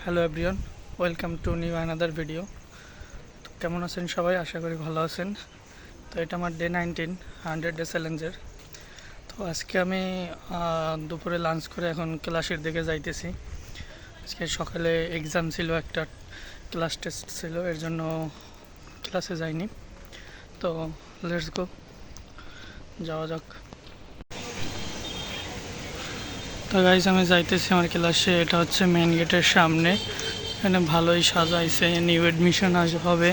Hello everyone, welcome to new another video. তো কেমন আছেন সবাই? আশা করি ভালো আছেন। তো এটা আমার ডে 19 100 ডে চ্যালেঞ্জের। তো আজকে আমি দুপুরে লাঞ্চ করে এখন ক্লাসের দিকে যাইতেছি। আজকে সকালে এক্সাম ছিল, একটা ক্লাস টেস্ট ছিল, এর জন্য ক্লাসে যাইনি। তো লেটস গো, যাওয়া যাক। তো গাইজ আমি যাইতেছি আমার ক্লাসে। এটা হচ্ছে মেন গেটের সামনে। এখানে ভালোই সাজাইছে, নিউ এডমিশন হবে,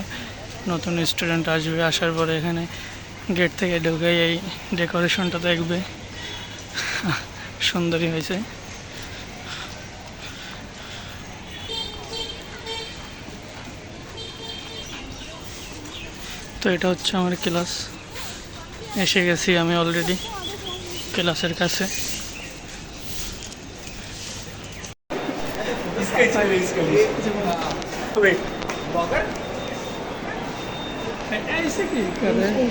নতুন স্টুডেন্ট আসবে, আসার পরে এখানে গেট থেকে ঢুকে এই ডেকোরেশনটা দেখবে, সুন্দরই হয়েছে। তো এটা হচ্ছে আমার ক্লাস, এসে গেছি আমি অলরেডি ক্লাসের কাছে। ऐसे की कर रहे हैं?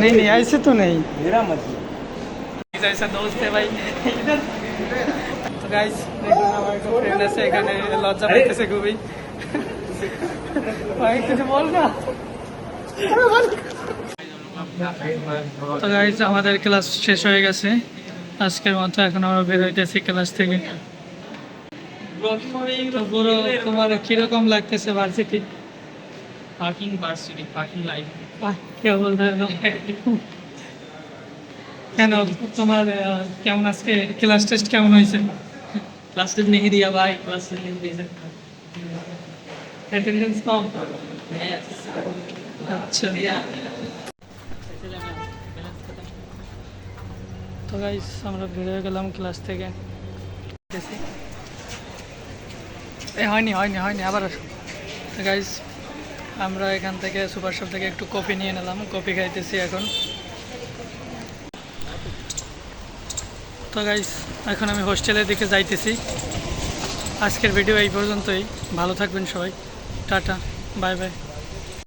नहीं नहीं, ऐसे तो नहीं, मेरा मतलब ऐसा दोस्त है भाई इधर। तो गाइस देखो ना, हमारे को फ्रेंड আছে এখানে, লজ্জা পাইতেছে খুবই। ভাই কিছু বল না। তো গাইস আমাদের ক্লাস শেষ হয়ে গেছে আজকের মতো। এখন আমরা বের হইতেছি ক্লাস থেকে। তো পুরো তোমার কিরকম লাগতেছে varsity? Parking varsity parking life क्या बोल रहे हो? কেন তোমার কেমন আজকে ক্লাস টেস্ট কেমন হয়েছে? क्लास टेस्ट नहीं दिया भाई, क्लास टेस्ट नहीं दे सकता। অ্যাটেন্ডেন্স কম? Yes. আচ্ছা। তো গাইস আমরা বের হয়ে গেলাম ক্লাস থেকে। হয়নি হয়নি হয়নি, আবার আসো। তো গাইস আমরা এখান থেকে সুপার শপ থেকে একটু কফি নিয়ে নিলাম, কফি খাইতেছি এখন। তো গাইস এখন আমি হোস্টেলের দিকে যাইতেছি। আজকের ভিডিও এই পর্যন্তই। ভালো থাকবেন সবাই, টাটা, বাই বাই।